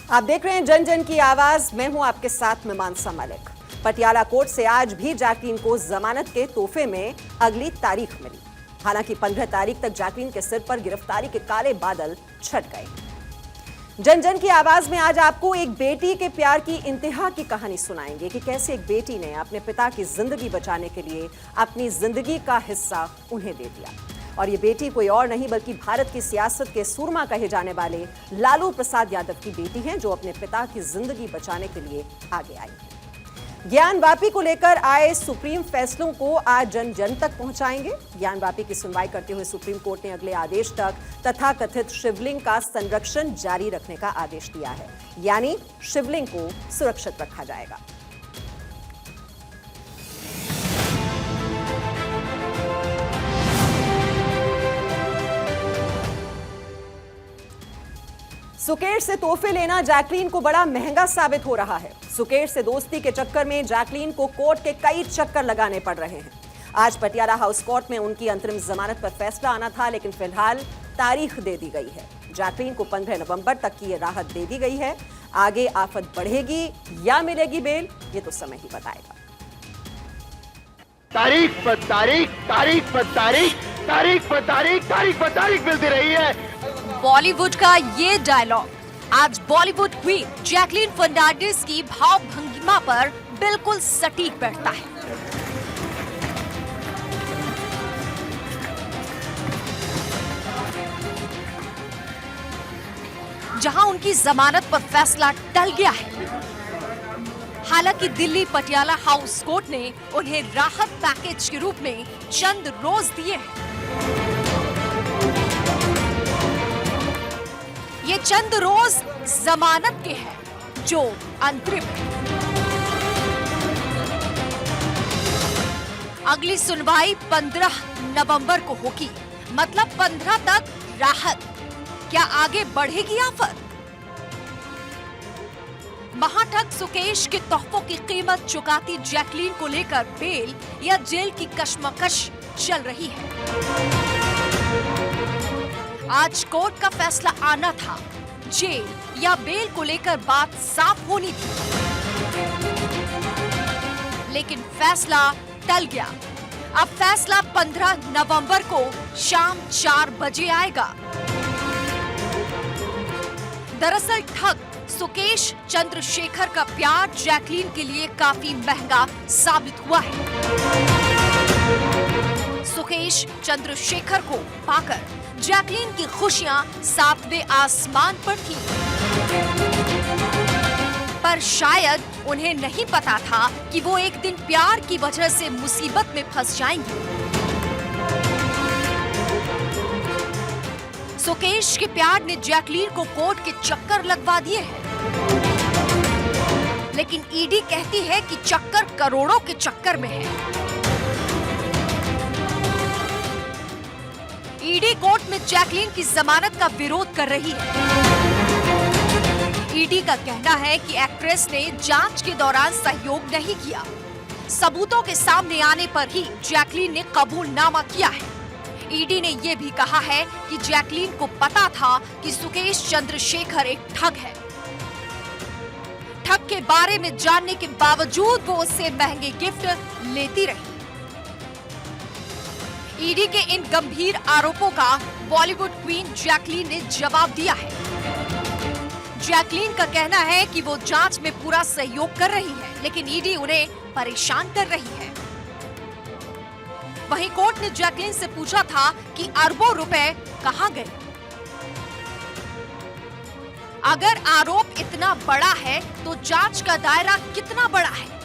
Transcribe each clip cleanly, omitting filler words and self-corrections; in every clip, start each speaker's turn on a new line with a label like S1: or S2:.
S1: आप देख रहे हैं जन जन की आवाज। मैं हूं आपके साथ में मानसा मलिक। पटियाला कोर्ट से आज भी जैकलीन को जमानत के तोहफे में अगली तारीख मिली। हालांकि 15 तारीख तक जैकलीन के सिर पर गिरफ्तारी के काले बादल छट गए। जन जन की आवाज में आज आपको एक बेटी के प्यार की इंतहा की कहानी सुनाएंगे कि कैसे एक बेटी ने अपने पिता की जिंदगी बचाने के लिए अपनी जिंदगी का हिस्सा उन्हें दे दिया। और ये बेटी कोई और नहीं बल्कि भारत की सियासत के सूरमा कहे जाने वाले लालू प्रसाद यादव की बेटी हैं, जो अपने पिता की जिंदगी बचाने के लिए आगे आई। ज्ञान वापी को लेकर आए सुप्रीम फैसलों को आज जन जन तक पहुंचाएंगे। ज्ञान वापी की सुनवाई करते हुए सुप्रीम कोर्ट ने अगले आदेश तक तथाकथित शिवलिंग का संरक्षण जारी रखने का आदेश दिया है, यानी शिवलिंग को सुरक्षित रखा जाएगा। सुकेश से तोहफे लेना जैकलीन को बड़ा महंगा साबित हो रहा है। सुकेश से दोस्ती के चक्कर में जैकलीन को कोर्ट के कई चक्कर लगाने पड़ रहे हैं। आज पटियाला हाउस कोर्ट में उनकी अंतरिम जमानत पर फैसला आना था, लेकिन फिलहाल तारीख दे दी गई है। जैकलीन को 15 नवंबर तक की राहत दे दी गई है। आगे आफत बढ़ेगी या मिलेगी बेल, ये तो समय ही बताएगा।
S2: तारीख पर तारीख, तारीख पर तारीख, तारीख पर तारीख, तारीख पर तारीख मिलती रही है।
S3: बॉलीवुड का ये डायलॉग आज बॉलीवुड क्वीन जैकलीन फर्नांडिस की भाव भंगिमा पर बिल्कुल सटीक बैठता है। जहां उनकी जमानत पर फैसला टल गया है। हालांकि दिल्ली पटियाला हाउस कोर्ट ने उन्हें राहत पैकेज के रूप में चंद रोज दिए हैं। ये चंद रोज जमानत के हैं, जो अंतरिम है। अगली सुनवाई 15 नवंबर को होगी, मतलब 15 तक राहत। क्या आगे बढ़ेगी आफत? महाठग सुकेश के तोहफों की कीमत चुकाती जैकलीन को लेकर बेल या जेल की कशमकश चल रही है। आज कोर्ट का फैसला आना था। जेल या बेल को लेकर बात साफ होनी थी, लेकिन फैसला टल गया। अब फैसला 15 नवंबर को शाम 4 बजे आएगा। दरअसल ठग सुकेश चंद्रशेखर का प्यार जैकलीन के लिए काफी महंगा साबित हुआ है। सुकेश चंद्रशेखर को पाकर जैकलीन की खुशियां 7वें आसमान पर थी, पर शायद उन्हें नहीं पता था कि वो एक दिन प्यार की वजह से मुसीबत में फंस जाएंगी। सुकेश के प्यार ने जैकलीन को कोर्ट के चक्कर लगवा दिए हैं, लेकिन ईडी कहती है कि चक्कर करोड़ों के चक्कर में है। ईडी कोर्ट में जैकलीन की जमानत का विरोध कर रही है। ईडी का कहना है कि एक्ट्रेस ने जांच के दौरान सहयोग नहीं किया। सबूतों के सामने आने पर ही जैकलीन ने कबूलनामा किया है। ईडी ने यह भी कहा है कि जैकलीन को पता था कि सुकेश चंद्रशेखर एक ठग है। ठग के बारे में जानने के बावजूद वो उससे महंगे गिफ्ट लेती रही। ईडी के इन गंभीर आरोपों का बॉलीवुड क्वीन जैकलीन ने जवाब दिया है। जैकलीन का कहना है कि वो जांच में पूरा सहयोग कर रही है, लेकिन ईडी उन्हें परेशान कर रही है। वहीं कोर्ट ने जैकलीन से पूछा था कि अरबों रुपए कहां गए। अगर आरोप इतना बड़ा है तो जांच का दायरा कितना बड़ा है?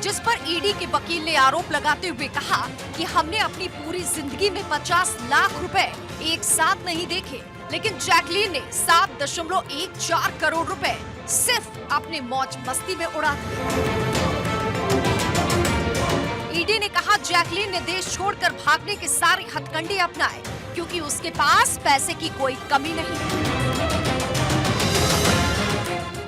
S3: जिस पर ईडी के वकील ने आरोप लगाते हुए कहा कि हमने अपनी पूरी जिंदगी में 50 लाख रुपए एक साथ नहीं देखे, लेकिन जैकलीन ने 7.14 करोड़ रुपए सिर्फ अपने मौज मस्ती में उड़ा दिए। ईडी ने कहा जैकलीन ने देश छोड़कर भागने के सारे हथकंडे अपनाए, क्योंकि उसके पास पैसे की कोई कमी नहीं है।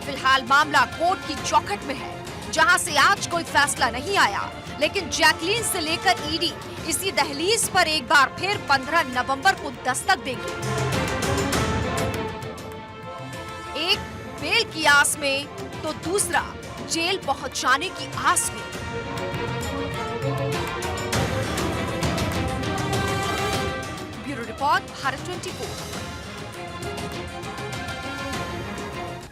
S3: फिलहाल मामला कोर्ट की चौखट में है, जहां से आज कोई फैसला नहीं आया, लेकिन जैकलीन से लेकर ईडी इसी दहलीज पर एक बार फिर 15 नवंबर को दस्तक देंगे। की आस में तो दूसरा जेल पहुंचाने की आस में। Bureau report, Bharat 24।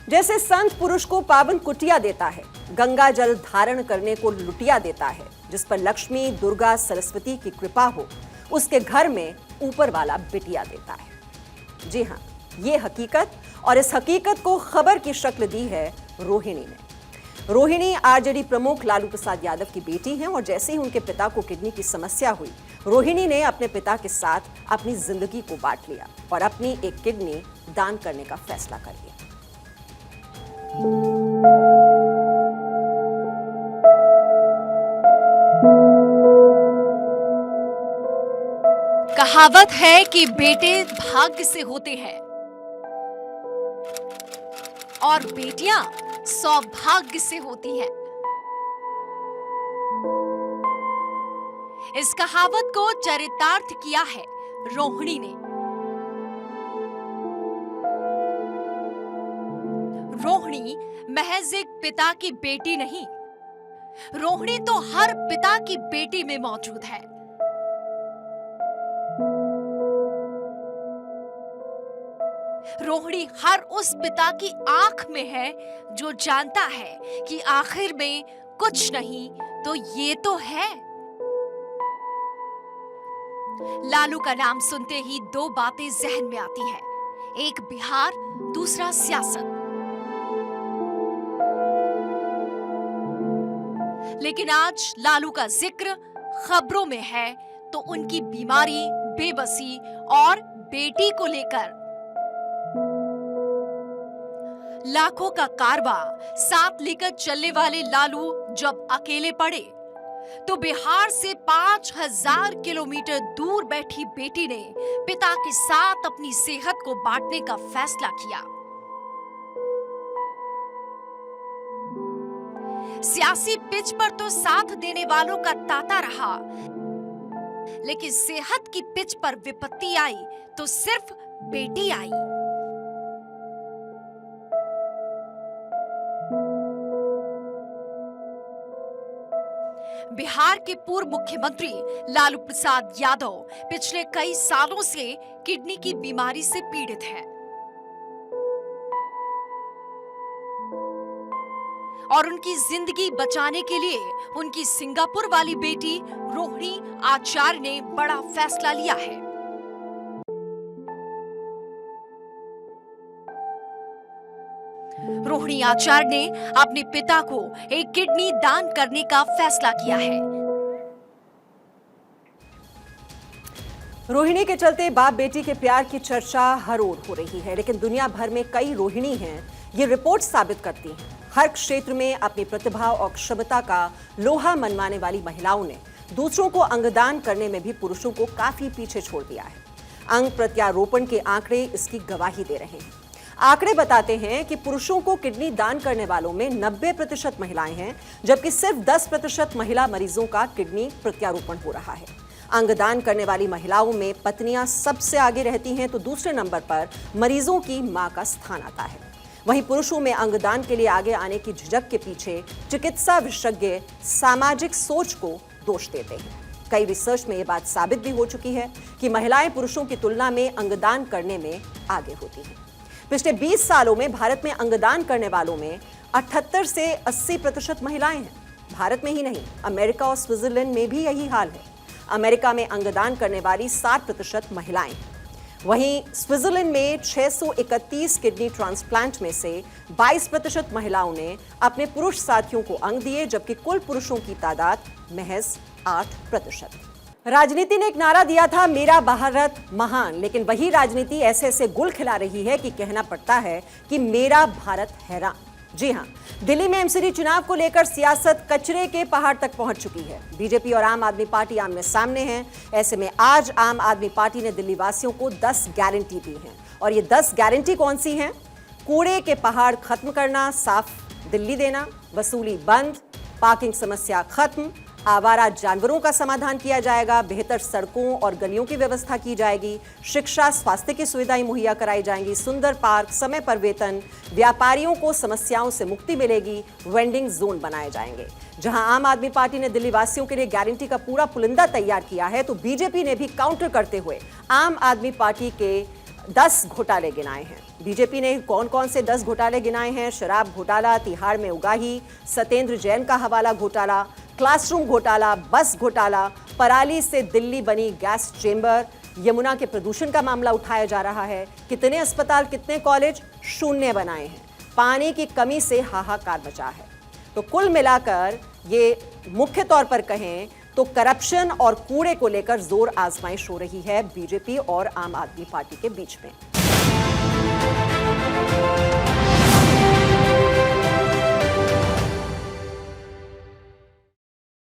S1: जैसे संत पुरुष को पावन कुटिया देता है, गंगा जल धारण करने को लुटिया देता है, जिस पर लक्ष्मी, दुर्गा, सरस्वती की कृपा हो, उसके घर में ऊपर वाला बिटिया देता है। जी हाँ, ये हकीकत, और इस हकीकत को खबर की शक्ल दी है रोहिणी ने। रोहिणी आरजेडी प्रमुख लालू प्रसाद यादव की बेटी हैं और जैसे ही उनके पिता को किडनी की समस्या हुई, रोहिणी ने अपने पिता के साथ अपनी जिंदगी को बांट लिया और अपनी एक किडनी दान करने का फैसला कर लिया।
S3: कहावत है कि बेटे भाग्य से होते हैं और बेटियां सौभाग्य से होती हैं। इस कहावत को चरितार्थ किया है रोहिणी ने। रोहिणी महज एक पिता की बेटी नहीं, रोहिणी तो हर पिता की बेटी में मौजूद है। रोहिणी हर उस पिता की आंख में है जो जानता है कि आखिर में कुछ नहीं तो ये तो है। लालू का नाम सुनते ही दो बातें जहन में आती है, एक बिहार, दूसरा सियासत। लेकिन आज लालू का जिक्र खबरों में है तो उनकी बीमारी, बेबसी और बेटी को लेकर। लाखों का कारवा साथ लेकर चलने वाले लालू जब अकेले पड़े तो बिहार से 5000 किलोमीटर दूर बैठी बेटी ने पिता के साथ अपनी सेहत को बांटने का फैसला किया। सियासी पिच पर तो साथ देने वालों का तांता रहा, लेकिन सेहत की पिच पर विपत्ति आई तो सिर्फ बेटी आई। बिहार के पूर्व मुख्यमंत्री लालू प्रसाद यादव पिछले कई सालों से किडनी की बीमारी से पीड़ित हैं और उनकी जिंदगी बचाने के लिए उनकी सिंगापुर वाली बेटी रोहिणी आचार्य ने बड़ा फैसला लिया है। रोहिणी आचार्य ने अपने पिता को एक किडनी दान करने का फैसला किया है।
S1: रोहिणी के चलते बाप बेटी के प्यार की चर्चा हर ओर हो रही है, लेकिन दुनिया भर में कई रोहिणी हैं, ये रिपोर्ट साबित करती हैं। हर क्षेत्र में अपनी प्रतिभा और क्षमता का लोहा मनवाने वाली महिलाओं ने दूसरों को अंगदान करने में भी पुरुषों को काफी पीछे छोड़ दिया है। अंग प्रत्यारोपण के आंकड़े इसकी गवाही दे रहे हैं। आंकड़े बताते हैं कि पुरुषों को किडनी दान करने वालों में 90% महिलाएं हैं, जबकि सिर्फ 10% महिला मरीजों का किडनी प्रत्यारोपण हो रहा है। अंगदान करने वाली महिलाओं में पत्नियां सबसे आगे रहती हैं, तो दूसरे नंबर पर मरीजों की मां का स्थान आता है। वहीं पुरुषों में अंगदान के लिए आगे आने की झिझक के पीछे चिकित्सा विशेषज्ञ सामाजिक सोच को दोष देते हैं। कई रिसर्च में यह बात साबित भी हो चुकी है कि महिलाएं पुरुषों की तुलना में अंगदान करने में आगे होती हैं। पिछले 20 सालों में भारत में अंगदान करने वालों में 78 से 80% महिलाएं हैं। भारत में ही नहीं, अमेरिका और स्विट्जरलैंड में भी यही हाल है। अमेरिका में अंगदान करने वाली 60% महिलाएं हैं। वहीं स्विट्जरलैंड में 631 किडनी ट्रांसप्लांट में से 22% महिलाओं ने अपने पुरुष साथियों को अंग दिए, जबकि कुल पुरुषों की तादाद महज 8%। राजनीति ने एक नारा दिया था, मेरा भारत महान, लेकिन वही राजनीति ऐसे ऐसे गुल खिला रही है कि कहना पड़ता है कि मेरा भारत हैरान। जी हां, दिल्ली में एमसीडी चुनाव को लेकर सियासत कचरे के पहाड़ तक पहुंच चुकी है। बीजेपी और आम आदमी पार्टी आमने सामने हैं। ऐसे में आज आम आदमी पार्टी ने दिल्ली वासियों को 10 गारंटी दी हैं। और ये 10 गारंटी कौन सी हैं? कूड़े के पहाड़ खत्म करना, साफ दिल्ली देना, वसूली बंद, पार्किंग समस्या खत्म, आवारा जानवरों का समाधान किया जाएगा, बेहतर सड़कों और गलियों की व्यवस्था की जाएगी, शिक्षा स्वास्थ्य की सुविधाएं मुहैया कराई जाएंगी, सुंदर पार्क, समय पर वेतन, व्यापारियों को समस्याओं से मुक्ति मिलेगी, वेंडिंग जोन बनाए जाएंगे। जहां आम आदमी पार्टी ने दिल्ली वासियों के लिए गारंटी का पूरा पुलिंदा तैयार किया है, तो बीजेपी ने भी काउंटर करते हुए आम आदमी पार्टी के 10 घोटाले गिनाए हैं। बीजेपी ने कौन कौन से 10 घोटाले गिनाए हैं? शराब घोटाला, तिहाड़ में उगाही, सत्येंद्र जैन का हवाला घोटाला, क्लासरूम घोटाला, बस घोटाला, पराली से दिल्ली बनी गैस चेंबर, यमुना के प्रदूषण का मामला उठाया जा रहा है, कितने अस्पताल, कितने कॉलेज शून्य बनाए हैं, पानी की कमी से हाहाकार मचा है। तो कुल मिलाकर ये मुख्य तौर पर कहें तो करप्शन और कूड़े को लेकर जोर आजमाइश हो रही है बीजेपी और आम आदमी पार्टी के बीच में।